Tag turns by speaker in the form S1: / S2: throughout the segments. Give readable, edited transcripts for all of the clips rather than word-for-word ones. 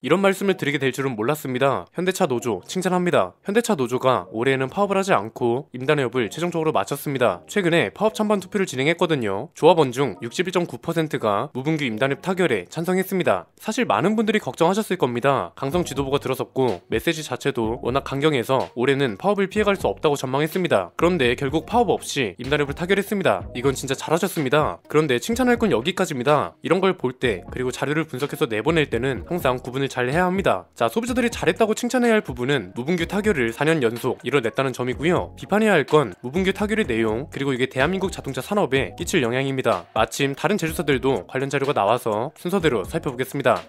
S1: 이런 말씀을 드리게 될 줄은 몰랐습니다. 현대차 노조 칭찬합니다. 현대차 노조가 올해에는 파업을 하지 않고 임단협을 최종적으로 마쳤습니다. 최근에 파업 찬반 투표를 진행했거든요. 조합원 중 61.9%가 무분규 임단협 타결에 찬성했습니다. 사실 많은 분들이 걱정하셨을 겁니다. 강성 지도부가 들어섰고 메시지 자체도 워낙 강경해서 올해는 파업을 피해갈 수 없다고 전망했습니다. 그런데 결국 파업 없이 임단협을 타결했습니다. 이건 진짜 잘하셨습니다. 그런데 칭찬할 건 여기까지입니다. 이런 걸 볼 때 그리고 자료를 분석해서 내보낼 때는 항상 구분을 잘 해야 합니다. 자, 소비자들이 잘했다고 칭찬해야 할 부분은 무분규 타결을 4년 연속 이뤄냈다는 점이고요. 비판해야 할 건 무분규 타결의 내용 그리고 이게 대한민국 자동차 산업에 끼칠 영향입니다. 마침 다른 제조사들도 관련 자료가 나와서 순서대로 살펴보겠습니다.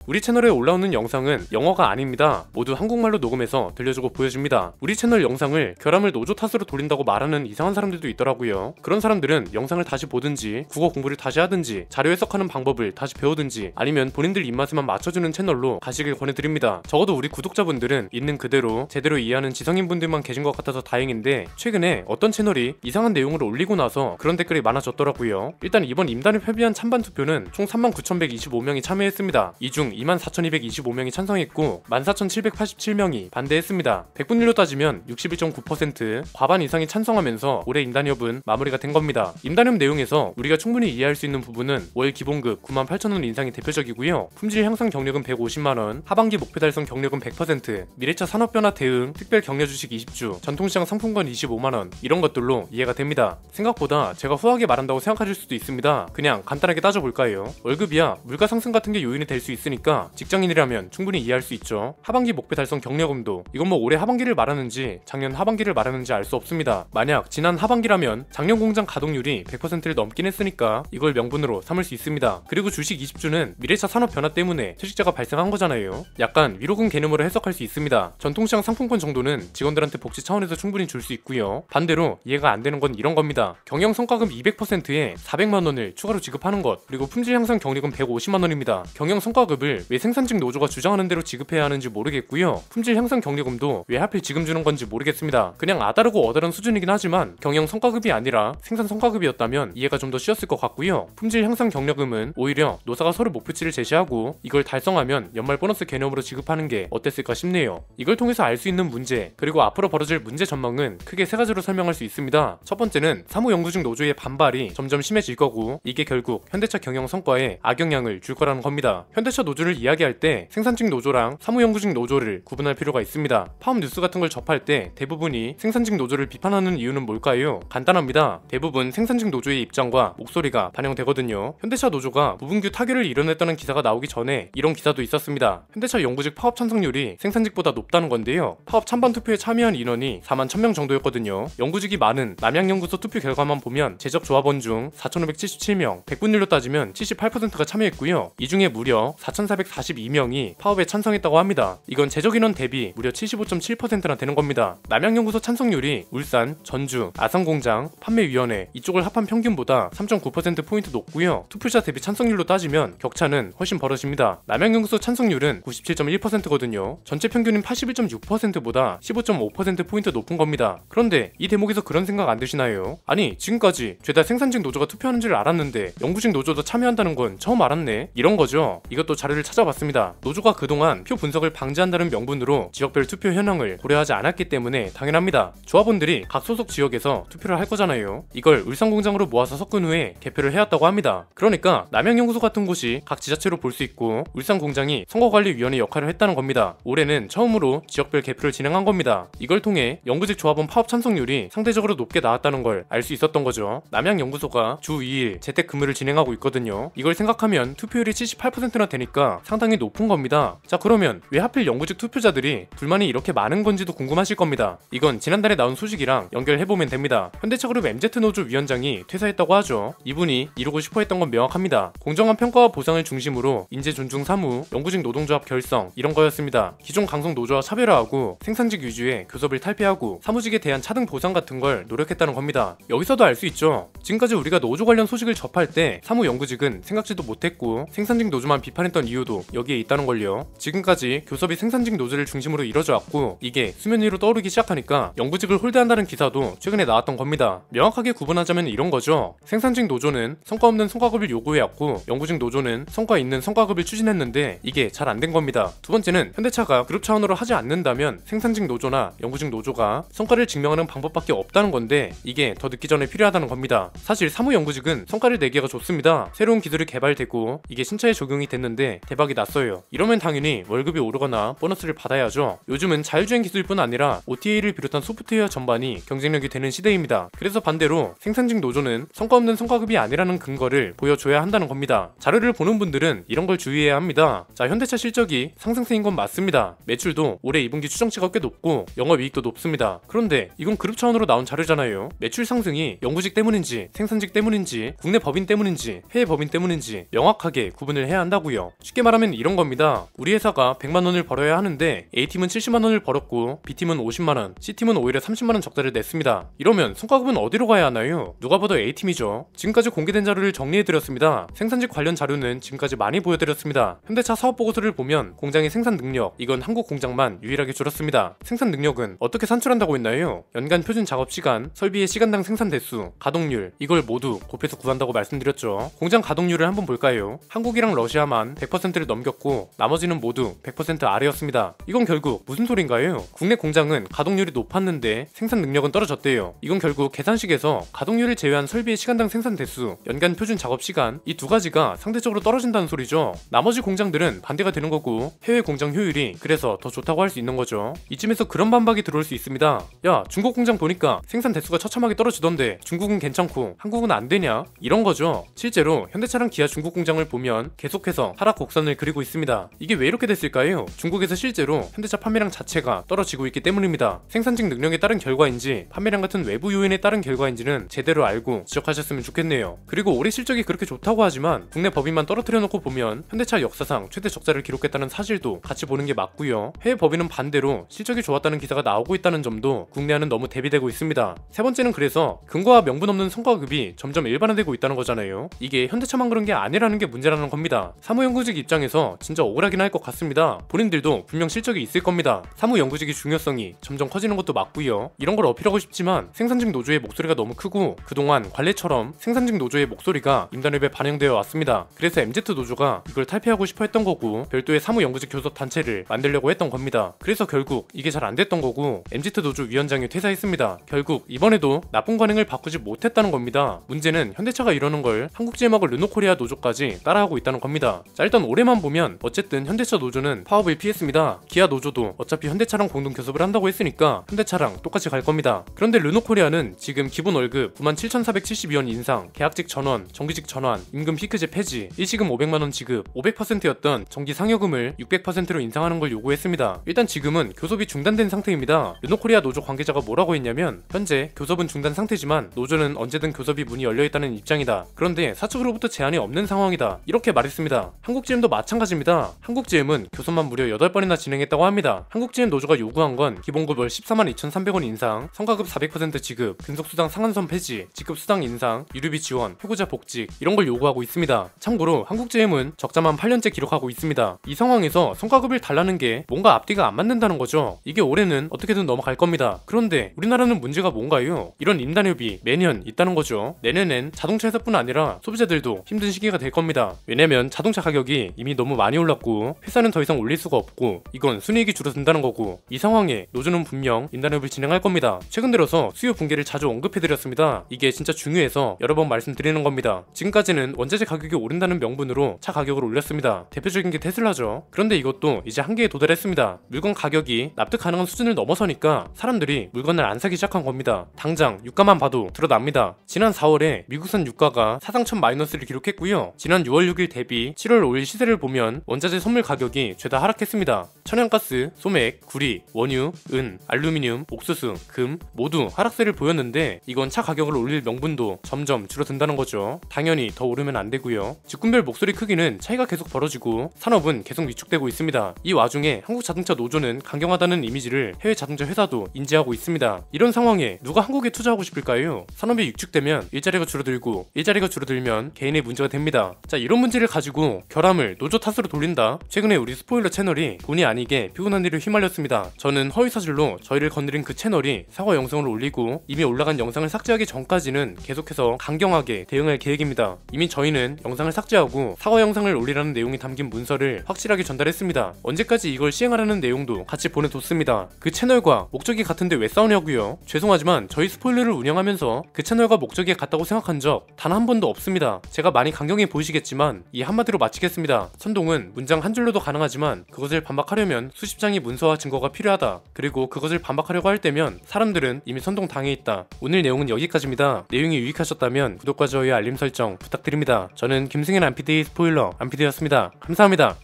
S1: 우리 채널에 올라오는 영상은 영어가 아닙니다. 모두 한국말로 녹음해서 들려주고 보여줍니다. 우리 채널 영상을 결함을 노조 탓으로 돌린다고 말하는 이상한 사람들도 있더라고요. 그런 사람들은 영상을 다시 보든지 국어 공부를 다시 하든지 자료 해석하는 방법을 다시 배우든지 아니면 본인들 입맛에만 맞춰주는 채널로 가시길 권해드립니다. 적어도 우리 구독자분들은 있는 그대로 제대로 이해하는 지성인분들만 계신 것 같아서 다행인데 최근에 어떤 채널이 이상한 내용을 올리고 나서 그런 댓글이 많아졌더라고요. 일단 이번 임단협 협의안 찬반 투표는 총 39,125명이 참여했습니다. 이 중 24,225명이 찬성했고 14,787명이 반대했습니다. 백분율로 따지면 61.9% 과반 이상이 찬성하면서 올해 임단협은 마무리가 된 겁니다. 임단협 내용에서 우리가 충분히 이해할 수 있는 부분은 월 기본급 98,000원 인상이 대표적이고요. 품질 향상 경력은 150만원, 하반기 목표 달성 경력은 100%, 미래차 산업변화 대응, 특별 격려 주식 20주, 전통시장 상품권 25만원 이런 것들로 이해가 됩니다. 생각보다 제가 후하게 말한다고 생각하실 수도 있습니다. 그냥 간단하게 따져볼까요? 월급이야 물가 상승 같은 게 요인이 될 수 있으니까 직장인이라면 충분히 이해할 수 있죠. 하반기 목표 달성 경력금도 이건 뭐 올해 하반기를 말하는지 작년 하반기를 말하는지 알 수 없습니다. 만약 지난 하반기라면 작년 공장 가동률이 100%를 넘긴 했으니까 이걸 명분으로 삼을 수 있습니다. 그리고 주식 20주는 미래차 산업 변화 때문에 퇴직자가 발생한 거잖아요. 약간 위로금 개념으로 해석할 수 있습니다. 전통시장 상품권 정도는 직원들한테 복지 차원에서 충분히 줄 수 있고요. 반대로 이해가 안 되는 건 이런 겁니다. 경영 성과금 200%에 400만원을 추가로 지급하는 것, 그리고 품질 향상 경력은 150만원입니다. 경영 성과급을 왜 생산직 노조가 주장하는 대로 지급해야 하는지 모르겠고요. 품질 향상 경력금도 왜 하필 지금 주는 건지 모르겠습니다. 그냥 아다르고 어다른 수준이긴 하지만 경영 성과급이 아니라 생산 성과급이었다면 이해가 좀 더 쉬웠을 것 같고요. 품질 향상 경력금은 오히려 노사가 서로 목표치를 제시하고 이걸 달성하면 연말 보너스 개념으로 지급하는 게 어땠을까 싶네요. 이걸 통해서 알 수 있는 문제 그리고 앞으로 벌어질 문제 전망은 크게 세 가지로 설명할 수 있습니다. 첫 번째는 사무연구직 노조의 반발이 점점 심해질 거고 이게 결국 현대차 경영 성과에 악영향을 줄 거라는 겁니다. 현대차 노조를 이야기할 때 생산직 노조랑 사무연구직 노조를 구분할 필요가 있습니다. 파업 뉴스 같은 걸 접할 때 대부분이 생산직 노조를 비판하는 이유는 뭘까요? 간단합니다. 대부분 생산직 노조의 입장과 목소리가 반영되거든요. 현대차 노조가 무분규 타결을 이뤄냈다는 기사가 나오기 전에 이런 기사도 있었습니다. 현대차 연구직 파업 찬성률이 생산직보다 높다는 건데요. 파업 찬반 투표에 참여한 인원이 41,000명 정도였거든요. 연구직이 많은 남양연구소 투표 결과만 보면 제적 조합원 중 4,577명, 백분율로 따지면 78%가 참여했고요. 이 중에 무려 4,442명이 파업에 찬성했다고 합니다. 이건 제적 인원 대비 무려 75.7%나 되는 겁니다. 남양연구소 찬성률이 울산, 전주, 아산공장, 판매위원회 이쪽을 합한 평균보다 3.9%포인트 높고요. 투표자 대비 찬성률로 따지면 격차는 훨씬 벌어집니다. 남양연구소 찬성률은 97.1%거든요. 전체 평균인 81.6%보다 15.5%포인트 높은 겁니다. 그런데 이 대목에서 그런 생각 안 드시나요? 아니 지금까지 죄다 생산직 노조가 투표하는 줄 알았는데 연구직 노조도 참여한다는 건 처음 알았네? 이런 거죠. 이것도 자료를 찾아봤습니다. 노조가 그동안 표 분석을 방지한다는 명분으로 지역별 투표 현황을 고려하지 않았기 때문에 당연합니다. 조합원들이 각 소속 지역에서 투표를 할 거잖아요. 이걸 울산공장으로 모아서 섞은 후에 개표를 해왔다고 합니다. 그러니까 남양연구소 같은 곳이 각 지자체로 볼 수 있고 울산공장이 선거관리위원회 역할을 했다는 겁니다. 올해는 처음으로 지역별 개표를 진행한 겁니다. 이걸 통해 연구직 조합원 파업 찬성률이 상대적으로 높게 나왔다는 걸 알 수 있었던 거죠. 남양연구소가 주 2일 재택근무를 진행하고 있거든요. 이걸 생각하면 투표율이 78%나 되니까 상당히 높은 겁니다. 자, 그러면 왜 하필 연구직 투표자들이 불만이 이렇게 많은 건지도 궁금하실 겁니다. 이건 지난달에 나온 소식이랑 연결해보면 됩니다. 현대차그룹 MZ노조 위원장이 퇴사했다고 하죠. 이분이 이루고 싶어 했던 건 명확합니다. 공정한 평가와 보상을 중심으로 인재 존중 사무, 연구직 노동조합 결성 이런 거였습니다. 기존 강성 노조와 차별화하고 생산직 위주의 교섭을 탈피하고 사무직에 대한 차등 보상 같은 걸 노력했다는 겁니다. 여기서도 알 수 있죠. 지금까지 우리가 노조 관련 소식을 접할 때 사무 연구직은 생각지도 못했고 생산직 노조만 비판했던 이유도 이유도 여기에 있다는 걸요. 지금까지 교섭이 생산직 노조를 중심으로 이뤄져 왔고 이게 수면 위로 떠오르기 시작하니까 영구직을 홀대한다는 기사도 최근에 나왔던 겁니다. 명확하게 구분하자면 이런 거죠. 생산직 노조는 성과 없는 성과급을 요구해왔고 영구직 노조는 성과 있는 성과급을 추진했는데 이게 잘 안 된 겁니다. 두 번째는 현대차가 그룹 차원으로 하지 않는다면 생산직 노조나 영구직 노조가 성과를 증명하는 방법밖에 없다는 건데 이게 더 늦기 전에 필요하다는 겁니다. 사실 사무영구직은 성과를 내기가 좋습니다. 새로운 기술이 개발되고 이게 신차에 적용이 됐는데 대박이 났어요. 이러면 당연히 월급이 오르거나 보너스를 받아야죠. 요즘은 자율주행 기술뿐 아니라 OTA를 비롯한 소프트웨어 전반이 경쟁력이 되는 시대입니다. 그래서 반대로 생산직 노조는 성과 없는 성과급이 아니라는 근거를 보여줘야 한다는 겁니다. 자료를 보는 분들은 이런 걸 주의해야 합니다. 자, 현대차 실적이 상승세인 건 맞습니다. 매출도 올해 2분기 추정치가 꽤 높고 영업이익도 높습니다. 그런데 이건 그룹 차원으로 나온 자료잖아요. 매출 상승이 영구직 때문인지 생산직 때문인지 국내 법인 때문인지 해외 법인 때문인지 명확하게 구분을 해야 한다고요. 쉽게 말하면 이런 겁니다. 우리 회사가 100만원을 벌어야 하는데 A팀은 70만원을 벌었고 B팀은 50만원, C팀은 오히려 30만원 적자를 냈습니다. 이러면 성과급은 어디로 가야 하나요? 누가 봐도 A팀이죠. 지금까지 공개된 자료를 정리해드렸습니다. 생산직 관련 자료는 지금까지 많이 보여드렸습니다. 현대차 사업보고서를 보면 공장의 생산 능력, 이건 한국 공장만 유일하게 줄었습니다. 생산 능력은 어떻게 산출한다고 했나요? 연간 표준 작업 시간, 설비의 시간당 생산 대수, 가동률, 이걸 모두 곱해서 구한다고 말씀드렸죠. 공장 가동률을 한번 볼까요? 한국이랑 러시아만 100%를 넘겼고 나머지는 모두 100% 아래였습니다. 이건 결국 무슨 소린가요? 국내 공장은 가동률이 높았는데 생산 능력은 떨어졌대요. 이건 결국 계산식에서 가동률을 제외한 설비의 시간당 생산 대수, 연간 표준 작업 시간, 이 두 가지가 상대적으로 떨어진다는 소리죠. 나머지 공장들은 반대가 되는 거고 해외 공장 효율이 그래서 더 좋다고 할 수 있는 거죠. 이쯤에서 그런 반박이 들어올 수 있습니다. 야, 중국 공장 보니까 생산 대수가 처참하게 떨어지던데 중국은 괜찮고 한국은 안 되냐? 이런 거죠. 실제로 현대차랑 기아 중국 공장을 보면 계속해서 하락 곡선을 그리고 있습니다. 이게 왜 이렇게 됐을까요? 중국에서 실제로 현대차 판매량 자체가 떨어지고 있기 때문입니다. 생산직 능력에 따른 결과인지 판매량 같은 외부 요인에 따른 결과인지는 제대로 알고 지적하셨으면 좋겠네요. 그리고 올해 실적이 그렇게 좋다고 하지만 국내 법인만 떨어뜨려 놓고 보면 현대차 역사상 최대 적자를 기록했다는 사실도 같이 보는 게 맞고요. 해외 법인은 반대로 실적이 좋았다는 기사가 나오고 있다는 점도 국내와는 너무 대비되고 있습니다. 세 번째는 그래서 근거와 명분 없는 성과급이 점점 일반화되고 있다는 거잖아요. 이게 현대차만 그런 게 아니라는 게 문제라는 겁니다. 사무연구직 입장에서 진짜 억울하긴 할 것 같습니다. 본인들도 분명 실적이 있을 겁니다. 사무연구직의 중요성이 점점 커지는 것도 맞고요. 이런 걸 어필하고 싶지만 생산직 노조의 목소리가 너무 크고 그동안 관례처럼 생산직 노조의 목소리가 임단협에 반영되어 왔습니다. 그래서 MZ 노조가 이걸 탈피하고 싶어 했던 거고 별도의 사무연구직 교섭 단체를 만들려고 했던 겁니다. 그래서 결국 이게 잘 안 됐던 거고 MZ 노조 위원장이 퇴사했습니다. 결국 이번에도 나쁜 관행을 바꾸지 못했다는 겁니다. 문제는 현대차가 이러는 걸 한국GM하고 르노코리아 노조까지 따라하고 있다는 겁니다. 자, 일단 올해만 보면 어쨌든 현대차 노조는 파업을 피했습니다. 기아 노조도 어차피 현대차랑 공동 교섭을 한다고 했으니까 현대차랑 똑같이 갈 겁니다. 그런데 르노코리아는 지금 기본 월급 97,472원 인상, 계약직 전원, 정규직 전환, 임금 피크제 폐지, 일시금 500만원 지급, 500%였던 정기 상여금을 600%로 인상하는 걸 요구했습니다. 일단 지금은 교섭이 중단된 상태입니다. 르노코리아 노조 관계자가 뭐라고 했냐면 현재 교섭은 중단 상태지만 노조는 언제든 교섭이 문이 열려있다는 입장이다. 그런데 사측으로부터 제한이 없는 상황이다. 이렇게 말했습니다. 한국GM도 마찬가지입니다. 한국GM은 교섭만 무려 8번이나 진행했다고 합니다. 한국GM 노조가 요구한 건 기본급 월 142,300원 인상, 성과급 400% 지급, 근속수당 상한선 폐지, 직급수당 인상, 유류비 지원, 해고자 복직 이런 걸 요구하고 있습니다. 참고로 한국GM은 적자만 8년째 기록하고 있습니다. 이 상황에서 성과급을 달라는 게 뭔가 앞뒤가 안 맞는다는 거죠. 이게 올해는 어떻게든 넘어갈 겁니다. 그런데 우리나라는 문제가 뭔가요? 이런 임단협이 매년 있다는 거죠. 내년엔 자동차 회사뿐 아니라 소비자들도 힘든 시기가 될 겁니다. 왜냐면 자동차 가격이 이미 너무 많이 올랐고 회사는 더 이상 올릴 수가 없고 이건 순이익이 줄어든다는 거고 이 상황에 노조는 분명 임단협을 진행할 겁니다. 최근 들어서 수요 붕괴를 자주 언급해드렸습니다. 이게 진짜 중요해서 여러 번 말씀드리는 겁니다. 지금까지는 원자재 가격이 오른다는 명분으로 차 가격을 올렸습니다. 대표적인 게 테슬라죠. 그런데 이것도 이제 한계에 도달했습니다. 물건 가격이 납득 가능한 수준을 넘어서니까 사람들이 물건을 안 사기 시작한 겁니다. 당장 유가만 봐도 드러납니다. 지난 4월에 미국산 유가가 사상 첫 마이너스를 기록했고요. 지난 6월 6일 대비 7월 5일 시세를 보면 원자재 선물 가격이 죄다 하락했습니다. 천연가스, 소맥, 구리, 원유, 은, 알루미늄, 옥수수, 금 모두 하락세를 보였는데 이건 차 가격을 올릴 명분도 점점 줄어든다는 거죠. 당연히 더 오르면 안 되고요. 직군별 목소리 크기는 차이가 계속 벌어지고 산업은 계속 위축되고 있습니다. 이 와중에 한국자동차 노조는 강경하다는 이미지를 해외 자동차 회사도 인지하고 있습니다. 이런 상황에 누가 한국에 투자하고 싶을까요? 산업이 위축되면 일자리가 줄어들고 일자리가 줄어들면 개인의 문제가 됩니다. 자, 이런 문제를 가지고 결함을 영상을 노조 탓으로 돌린다. 최근에 우리 스포일러 채널이 본의 아니게 피곤한 일을 휘말렸습니다. 저는 허위사실로 저희를 건드린 그 채널이 사과 영상을 올리고 이미 올라간 영상을 삭제하기 전까지는 계속해서 강경하게 대응할 계획입니다. 이미 저희는 영상을 삭제하고 사과 영상을 올리라는 내용이 담긴 문서를 확실하게 전달했습니다. 언제까지 이걸 시행하라는 내용도 같이 보내뒀습니다. 그 채널과 목적이 같은데 왜 싸우냐고요? 죄송하지만 저희 스포일러를 운영하면서 그 채널과 목적이 같다고 생각한 적 단 한 번도 없습니다. 제가 많이 강경해 보이시겠지만 이 한마디로 마치겠습니다. 선동은 문장 한 줄로도 가능하지만 그것을 반박하려면 수십 장의 문서와 증거가 필요하다. 그리고 그것을 반박하려고 할 때면 사람들은 이미 선동 당해 있다. 오늘 내용은 여기까지입니다. 내용이 유익하셨다면 구독과 좋아요 알림 설정 부탁드립니다. 저는 김승현 안피디의 스포일러 안피디였습니다. 감사합니다.